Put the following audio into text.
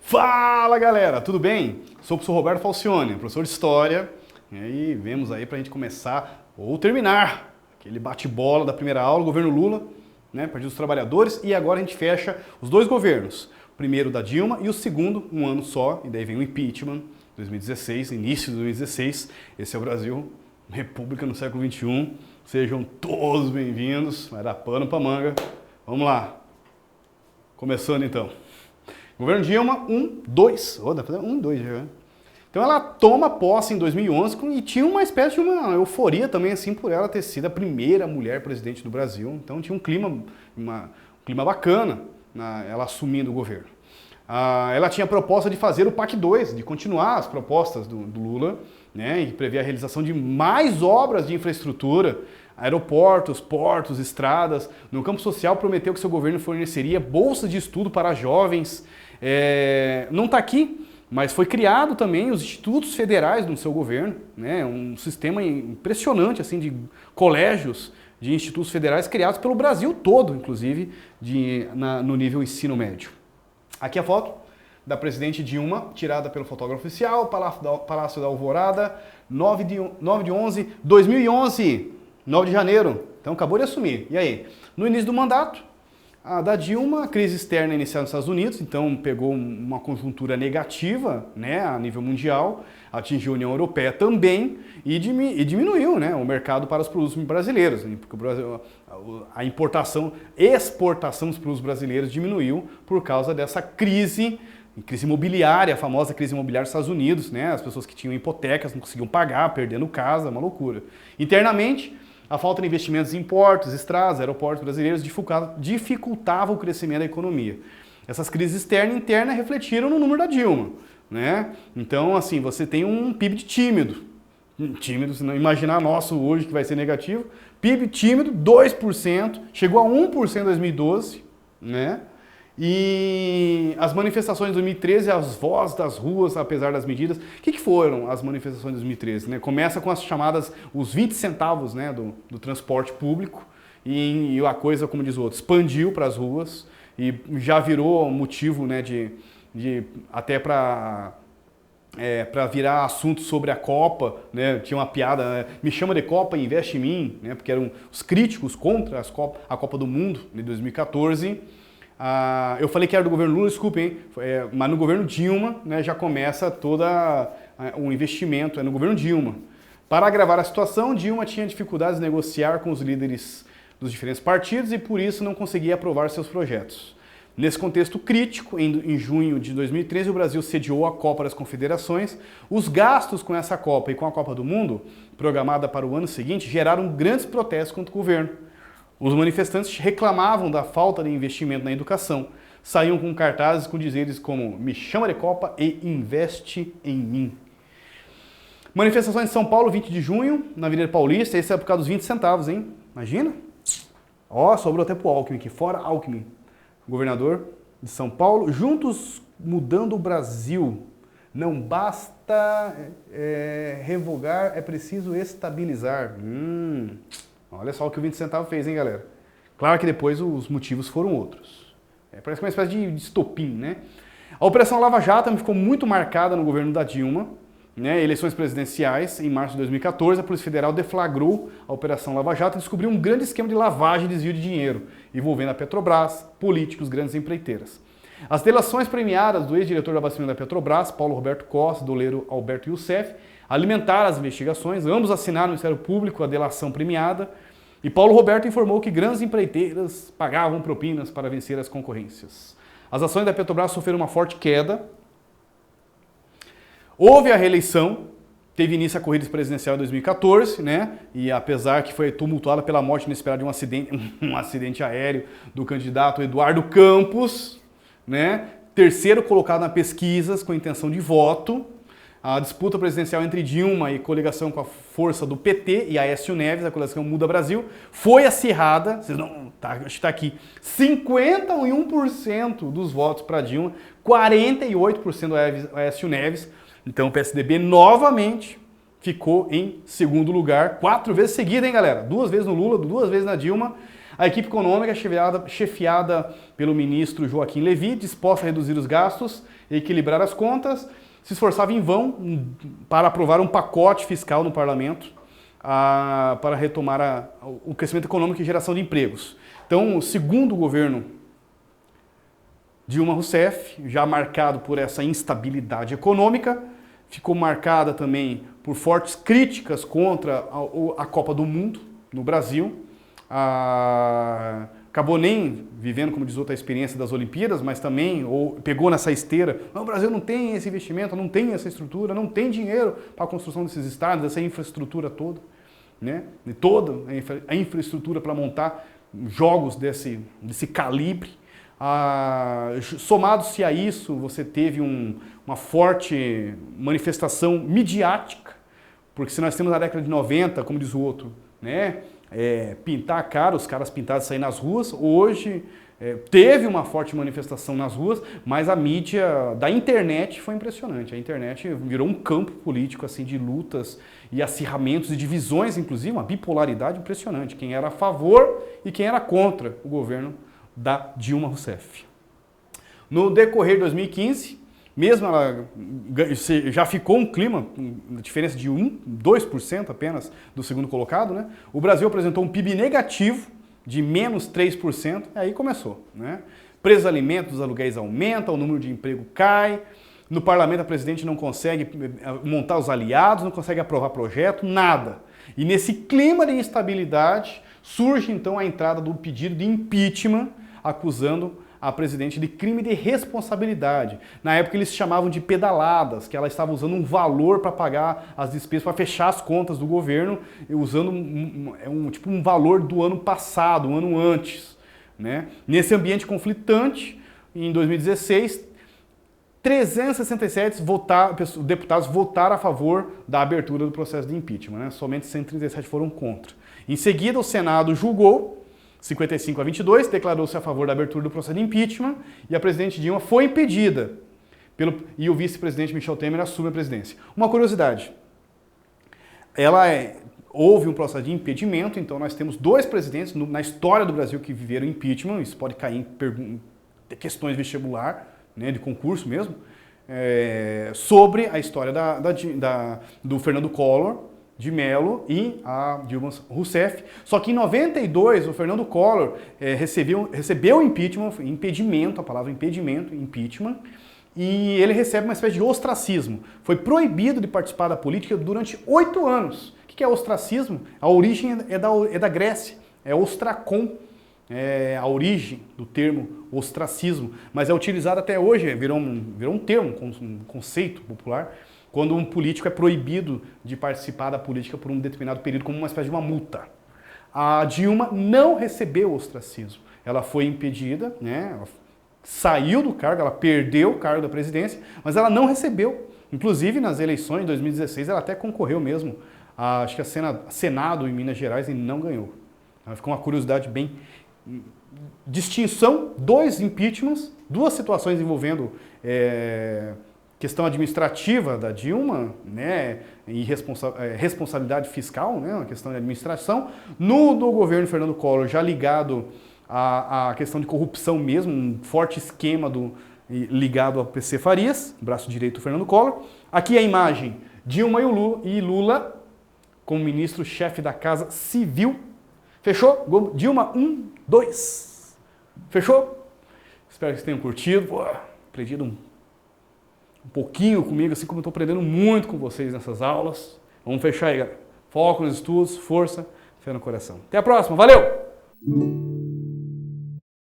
Fala galera, tudo bem? Sou o professor Roberto Falcione, professor de História, e aí vemos aí pra gente começar ou terminar aquele bate-bola da primeira aula, governo Lula, né, Partido dos Trabalhadores, e agora a gente fecha os dois governos, o primeiro da Dilma e o segundo, um ano só, e daí vem o impeachment, 2016, início de 2016, esse é o Brasil, República no século XXI, sejam todos bem-vindos, vai dar pano pra manga, vamos lá, começando então. Governo Dilma, 2, dá pra fazer 2 já. Então ela toma posse em 2011 e tinha uma espécie de uma euforia também, assim, por ela ter sido a primeira mulher presidente do Brasil. Então tinha um clima bacana, ela assumindo o governo. Ela tinha a proposta de fazer o PAC 2, de continuar as propostas do Lula, né, e prever a realização de mais obras de infraestrutura, aeroportos, portos, estradas. No campo social, prometeu que seu governo forneceria bolsas de estudo para jovens. Não está aqui, mas foi criado também os institutos federais no seu governo, né? Um sistema impressionante assim, de colégios de institutos federais criados pelo Brasil todo, inclusive, no nível ensino médio. Aqui a foto da presidente Dilma, tirada pelo fotógrafo oficial, Palácio da Alvorada, 9 de 2011, 9 de janeiro, então acabou de assumir. E aí? No início do mandato, a da Dilma, a crise externa iniciada nos Estados Unidos, então pegou uma conjuntura negativa, né, a nível mundial, atingiu a União Europeia também e diminuiu, né, o mercado para os produtos brasileiros, porque o Brasil, a exportação dos produtos brasileiros diminuiu por causa dessa crise imobiliária, a famosa crise imobiliária dos Estados Unidos, né, as pessoas que tinham hipotecas não conseguiam pagar, perdendo casa, uma loucura. Internamente, a falta de investimentos em portos, estradas, aeroportos brasileiros dificultava o crescimento da economia. Essas crises externa e interna refletiram no número da Dilma, né? Então, assim, você tem um PIB tímido. Tímido, se não imaginar nosso hoje que vai ser negativo. PIB tímido, 2%, chegou a 1% em 2012, né? E as manifestações de 2013, as vozes das ruas, apesar das medidas. O que foram as manifestações de 2013? Né? Começa com as chamadas, os 20 centavos, né, do transporte público, e a coisa, como diz o outro, expandiu para as ruas e já virou motivo, né, até para virar assunto sobre a Copa, né? Tinha uma piada, né? Me chama de Copa e investe em mim, né? Porque eram os críticos contra a Copa do Mundo de 2014. Eu falei que era do governo Lula, desculpem, mas no governo Dilma, né, já começa todo o investimento, no governo Dilma. Para agravar a situação, Dilma tinha dificuldades de negociar com os líderes dos diferentes partidos e por isso não conseguia aprovar seus projetos. Nesse contexto crítico, em junho de 2013, o Brasil sediou a Copa das Confederações. Os gastos com essa Copa e com a Copa do Mundo, programada para o ano seguinte, geraram grandes protestos contra o governo. Os manifestantes reclamavam da falta de investimento na educação, saíam com cartazes com dizeres como "Me chama de Copa e investe em mim". Manifestações em São Paulo, 20 de junho, na Avenida Paulista, esse é por causa dos 20 centavos, hein? Imagina? Ó, sobrou até pro Alckmin aqui, fora Alckmin, governador de São Paulo. Juntos mudando o Brasil. Não basta revogar, é preciso estabilizar. Olha só o que o 20 centavos fez, hein, galera? Claro que depois os motivos foram outros. Parece uma espécie de estopim, né? A Operação Lava Jato ficou muito marcada no governo da Dilma, né? Eleições presidenciais, em março de 2014, a Polícia Federal deflagrou a Operação Lava Jato e descobriu um grande esquema de lavagem e desvio de dinheiro, envolvendo a Petrobras, políticos, grandes empreiteiras. As delações premiadas do ex-diretor de abastecimento da Petrobras, Paulo Roberto Costa, do doleiro Alberto Youssef, alimentaram as investigações. Ambos assinaram no Ministério Público a delação premiada e Paulo Roberto informou que grandes empreiteiras pagavam propinas para vencer as concorrências. As ações da Petrobras sofreram uma forte queda. Houve a reeleição, teve início a corrida presidencial em 2014, né? E apesar que foi tumultuada pela morte inesperada de um acidente aéreo do candidato Eduardo Campos, né? Terceiro colocado na pesquisas com intenção de voto. A disputa presidencial entre Dilma e coligação com a força do PT e Aécio Neves, a coligação Muda Brasil, foi acirrada. Vocês não, acho que está aqui, 51% dos votos para Dilma, 48% do Aécio Neves. Então o PSDB novamente ficou em segundo lugar, 4 vezes seguida, hein, galera? 2 vezes no Lula, 2 vezes na Dilma. A equipe econômica, chefiada pelo ministro Joaquim Levy, disposta a reduzir os gastos e equilibrar as contas, se esforçava em vão para aprovar um pacote fiscal no parlamento para retomar o crescimento econômico e geração de empregos. Então, segundo o governo Dilma Rousseff, já marcado por essa instabilidade econômica, ficou marcada também por fortes críticas contra a Copa do Mundo no Brasil. Acabou nem vivendo, como diz outra, a experiência das Olimpíadas, mas também pegou nessa esteira. Não, o Brasil não tem esse investimento, não tem essa estrutura, não tem dinheiro para a construção desses estádios, dessa infraestrutura toda, né? E toda a infraestrutura para montar jogos desse calibre. Somado-se a isso, você teve uma forte manifestação midiática, porque se nós temos na década de 90, como diz o outro, né, pintar a cara, os caras pintados sair nas ruas, hoje teve uma forte manifestação nas ruas, mas a mídia da internet foi impressionante. A internet virou um campo político assim, de lutas e acirramentos e divisões, inclusive uma bipolaridade impressionante, quem era a favor e quem era contra o governo da Dilma Rousseff. No decorrer de 2015, mesmo ela já ficou um clima, uma diferença de 2% apenas do segundo colocado, né? O Brasil apresentou um PIB negativo de menos 3%, e aí começou, né? Preços dos alimentos, os aluguéis aumentam, o número de emprego cai, no parlamento a presidente não consegue montar os aliados, não consegue aprovar projeto, nada. E nesse clima de instabilidade surge então a entrada do pedido de impeachment, acusando a presidente de crime de responsabilidade. Na época eles chamavam de pedaladas, que ela estava usando um valor para pagar as despesas, para fechar as contas do governo, usando um valor do ano passado, um ano antes, né? Nesse ambiente conflitante, em 2016, 367 deputados votaram a favor da abertura do processo de impeachment, né? Somente 137 foram contra. Em seguida, o Senado julgou 55-22, declarou-se a favor da abertura do processo de impeachment e a presidente Dilma foi impedida e o vice-presidente Michel Temer assume a presidência. Uma curiosidade, houve um processo de impedimento, então nós temos 2 presidentes na história do Brasil que viveram impeachment, isso pode cair em questões vestibular, né, de concurso mesmo, sobre a história do Fernando Collor de Mello e a Dilma Rousseff. Só que em 92 o Fernando Collor recebeu impedimento, a palavra impedimento, impeachment, e ele recebe uma espécie de ostracismo. Foi proibido de participar da política durante 8 anos. O que é ostracismo? A origem é da Grécia, é ostrakon, a origem do termo ostracismo, mas é utilizado até hoje, virou um termo, um conceito popular, quando um político é proibido de participar da política por um determinado período, como uma espécie de uma multa. A Dilma não recebeu ostracismo. Ela foi impedida, né? Ela saiu do cargo, ela perdeu o cargo da presidência, mas ela não recebeu. Inclusive, nas eleições de 2016, ela até concorreu mesmo, acho que a Senado em Minas Gerais, e não ganhou. Então, ficou uma curiosidade bem... Distinção, 2 impeachments, 2 situações envolvendo... questão administrativa da Dilma, né, e responsabilidade fiscal, né, uma questão de administração, do governo Fernando Collor já ligado à questão de corrupção mesmo, um forte esquema ligado ao PC Farias, braço direito do Fernando Collor. Aqui a imagem, Dilma e Lula como ministro-chefe da Casa Civil. Fechou? Dilma 1, 2. Fechou? Espero que vocês tenham curtido. Aprendido um pouquinho comigo, assim como eu estou aprendendo muito com vocês nessas aulas. Vamos fechar aí, galera. Foco nos estudos, força, fé no coração. Até a próxima, valeu!